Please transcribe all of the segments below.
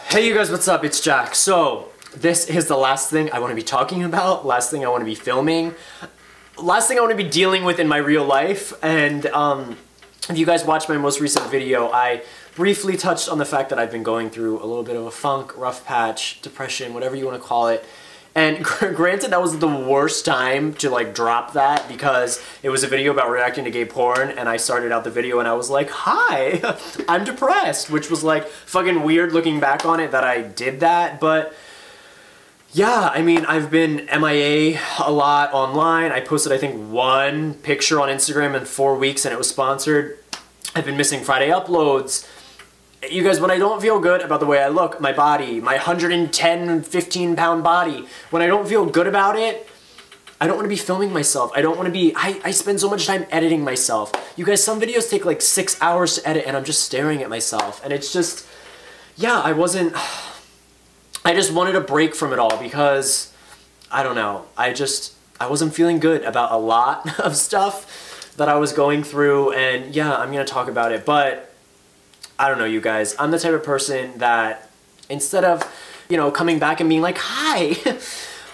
Hey you guys, what's up? It's Jack. So, this is the last thing I want to be talking about, last thing I want to be filming, last thing I want to be dealing with in my real life, and if you guys watched my most recent video, I briefly touched on the fact that I've been going through a little bit of a funk, rough patch, depression, whatever you want to call it. And granted, that was the worst time to like drop that because it was a video about reacting to gay porn, and I started out the video and I was like, hi, I'm depressed, which was like fucking weird looking back on it that I did that. But yeah, I mean, I've been MIA a lot online. I posted, I think, one picture on Instagram in 4 weeks and it was sponsored. I've been missing Friday uploads. You guys, when I don't feel good about the way I look, my body, my 110, 15-pound body, when I don't feel good about it, I don't want to be filming myself. I don't want to be, I spend so much time editing myself. You guys, some videos take like 6 hours to edit and I'm just staring at myself. And it's just, yeah, I just wanted a break from it all because, I don't know, I wasn't feeling good about a lot of stuff that I was going through, and yeah, I'm going to talk about it, but I don't know, you guys. I'm the type of person that instead of, you know, coming back and being like, hi,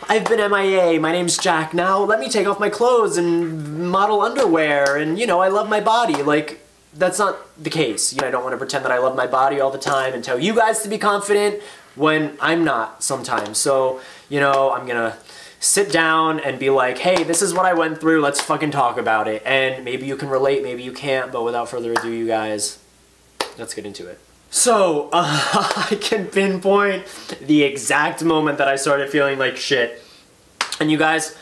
I've been MIA, my name's Jack, now let me take off my clothes and model underwear and, you know, I love my body. Like, that's not the case. You know, I don't want to pretend that I love my body all the time and tell you guys to be confident when I'm not sometimes. So, you know, I'm gonna sit down and be like, hey, this is what I went through, let's fucking talk about it. And maybe you can relate, maybe you can't, but without further ado, you guys, let's get into it. So, I can pinpoint the exact moment that I started feeling like shit. And you guys,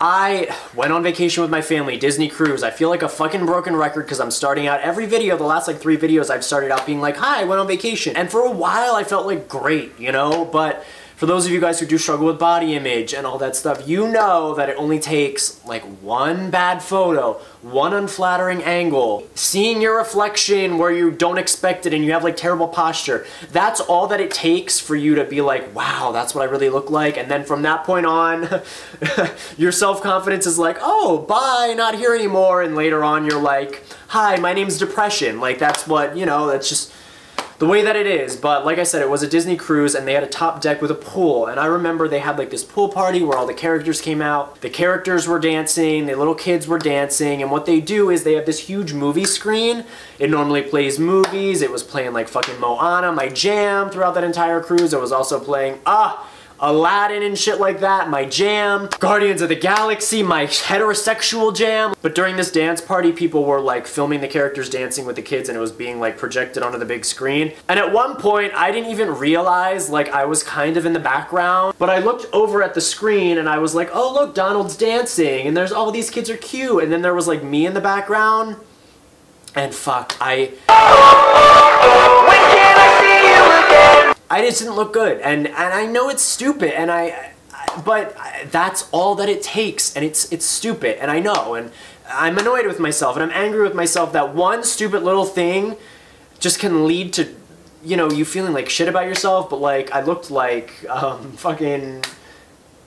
I went on vacation with my family, Disney cruise. I feel like a fucking broken record because I'm starting out every video, the last like 3 videos I've started out being like, hi, I went on vacation. And for a while I felt like great, you know, but for those of you guys who do struggle with body image and all that stuff, you know that it only takes like one bad photo, one unflattering angle, seeing your reflection where you don't expect it and you have like terrible posture. That's all that it takes for you to be like, wow, that's what I really look like. And then from that point on, your self-confidence is like, oh, bye, not here anymore. And later on, you're like, hi, my name's Depression. Like, that's what, you know, that's just the way that it is. But like I said, it was a Disney cruise and they had a top deck with a pool, and I remember they had like this pool party where all the characters came out. The characters were dancing, the little kids were dancing, and what they do is they have this huge movie screen. It normally plays movies. It was playing like fucking Moana, my jam, throughout that entire cruise. It was also playing Aladdin and shit like that, my jam. Guardians of the Galaxy, my heterosexual jam. But during this dance party, people were like filming the characters dancing with the kids and it was being like projected onto the big screen. And at one point, I didn't even realize like I was kind of in the background, but I looked over at the screen and I was like, oh look, Donald's dancing and there's all these kids are cute. And then there was like me in the background and fuck, I just didn't look good, and I know it's stupid, and but that's all that it takes, and it's stupid, and I know, and I'm annoyed with myself, and I'm angry with myself that one stupid little thing just can lead to, you know, you feeling like shit about yourself. But like, I looked like fucking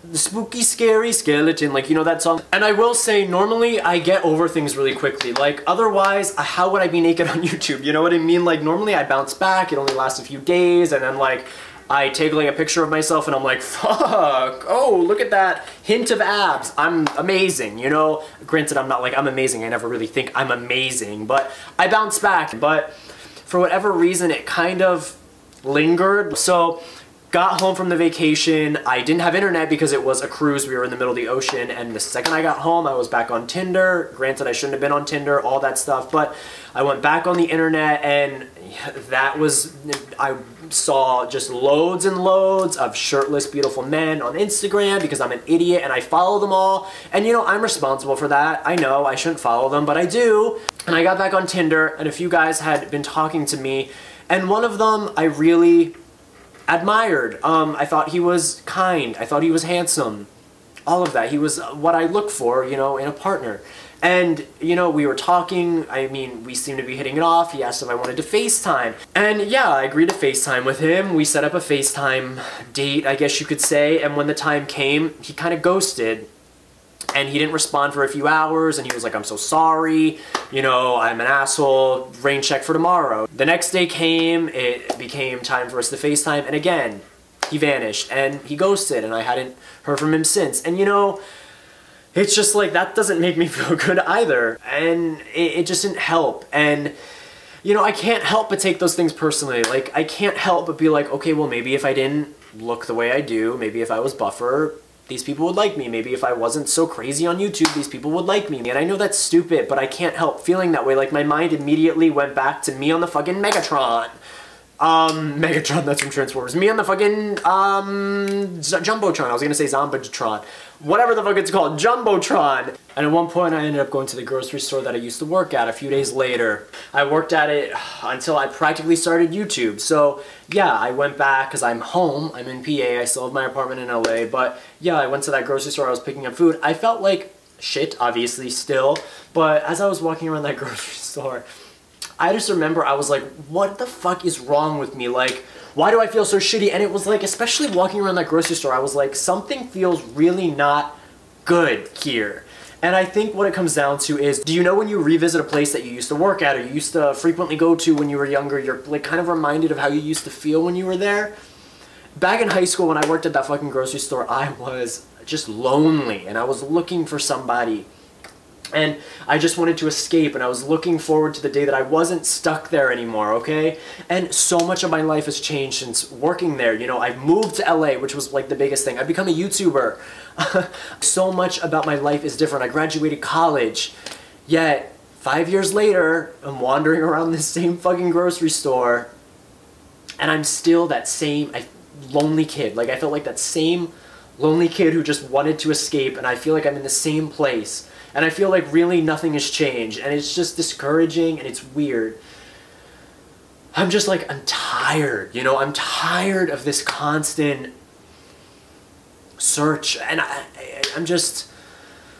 the spooky scary skeleton, like, you know that song? And I will say, normally I get over things really quickly. Like, otherwise, how would I be naked on YouTube? You know what I mean? Like, normally I bounce back, it only lasts a few days, and then like, I take like a picture of myself and I'm like, fuck, oh, look at that hint of abs. I'm amazing, you know? Granted, I'm not like, I'm amazing, I never really think I'm amazing, but I bounce back. But for whatever reason, it kind of lingered. So, got home from the vacation, I didn't have internet because it was a cruise, we were in the middle of the ocean, and the second I got home, I was back on Tinder. Granted, I shouldn't have been on Tinder, all that stuff, but I went back on the internet, and that was, I saw just loads and loads of shirtless, beautiful men on Instagram because I'm an idiot, and I follow them all, and you know, I'm responsible for that. I know I shouldn't follow them, but I do. And I got back on Tinder, and a few guys had been talking to me, and one of them I really admired. I thought he was kind. I thought he was handsome. All of that. He was what I look for, you know, in a partner. And, you know, we were talking. I mean, we seemed to be hitting it off. He asked if I wanted to FaceTime. And yeah, I agreed to FaceTime with him. We set up a FaceTime date, I guess you could say. And when the time came, he kind of ghosted. And he didn't respond for a few hours, and he was like, I'm so sorry, you know, I'm an asshole, rain check for tomorrow. The next day came, it became time for us to FaceTime, and again, he vanished, and he ghosted, and I hadn't heard from him since. And you know, it's just like, that doesn't make me feel good either, and it just didn't help. And you know, I can't help but take those things personally. Like, I can't help but be like, okay, well, maybe if I didn't look the way I do, maybe if I was buffer, these people would like me. Maybe if I wasn't so crazy on YouTube, these people would like me. And I know that's stupid, but I can't help feeling that way. Like, my mind immediately went back to me on the fucking Megatron. Megatron, that's from Transformers. Me on the fucking, Jumbotron. I was gonna say Zombotron. Whatever the fuck it's called, Jumbotron. And at one point I ended up going to the grocery store that I used to work at a few days later. I worked at it until I practically started YouTube. So yeah, I went back because I'm home, I'm in PA, I still have my apartment in LA, but yeah, I went to that grocery store, I was picking up food. I felt like shit, obviously, still, but as I was walking around that grocery store, I just remember I was like, what the fuck is wrong with me? Like, why do I feel so shitty? And it was like, especially walking around that grocery store, I was like, something feels really not good here. And I think what it comes down to is, do you know when you revisit a place that you used to work at or you used to frequently go to when you were younger, you're like kind of reminded of how you used to feel when you were there? Back in high school when I worked at that fucking grocery store, I was just lonely and I was looking for somebody. And I just wanted to escape, and I was looking forward to the day that I wasn't stuck there anymore, okay? And so much of my life has changed since working there. You know, I've moved to LA, which was like the biggest thing. I've become a YouTuber. So much about my life is different. I graduated college, yet 5 years later, I'm wandering around this same fucking grocery store, and I'm still that same lonely kid. Like, I felt like that same lonely kid who just wanted to escape, and I feel like I'm in the same place. And I feel like really nothing has changed, and it's just discouraging, and it's weird. I'm just like, I'm tired, you know, I'm tired of this constant search, and I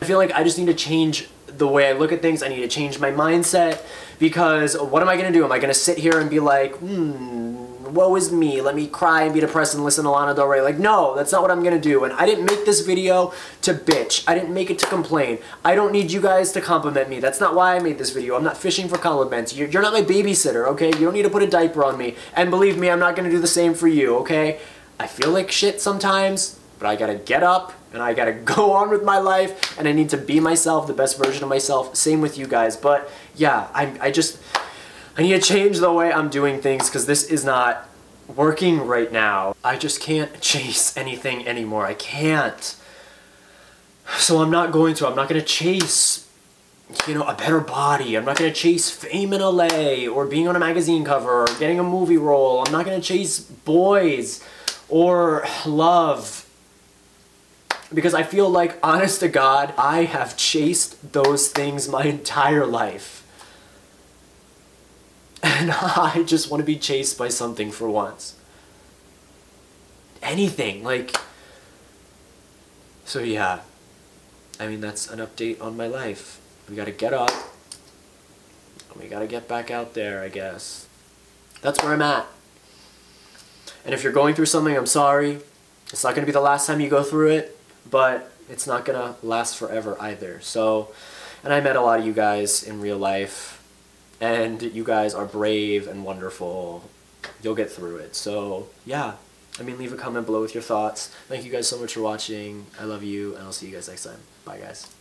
feel like I just need to change the way I look at things. I need to change my mindset, because what am I going to do? Am I going to sit here and be like, woe is me, let me cry and be depressed and listen to Lana Del Rey? Like, no, that's not what I'm gonna do. And I didn't make this video to bitch. I didn't make it to complain. I don't need you guys to compliment me. That's not why I made this video. I'm not fishing for compliments. You're not my babysitter, okay? You don't need to put a diaper on me. And believe me, I'm not gonna do the same for you, okay? I feel like shit sometimes, but I gotta get up and I gotta go on with my life, and I need to be myself, the best version of myself. Same with you guys. But yeah, I need to change the way I'm doing things, because this is not working right now. I just can't chase anything anymore. I can't. So I'm not going to. I'm not going to chase, you know, a better body. I'm not going to chase fame in LA or being on a magazine cover or getting a movie role. I'm not going to chase boys or love, because I feel like, honest to God, I have chased those things my entire life. And I just want to be chased by something for once. Anything, like... So yeah, I mean, that's an update on my life. We gotta get up. We gotta get back out there, I guess. That's where I'm at. And if you're going through something, I'm sorry. It's not gonna be the last time you go through it, but it's not gonna last forever either. So, and I met a lot of you guys in real life, and you guys are brave and wonderful. You'll get through it. So yeah, I mean, leave a comment below with your thoughts. Thank you guys so much for watching. I love you, and I'll see you guys next time. Bye, guys.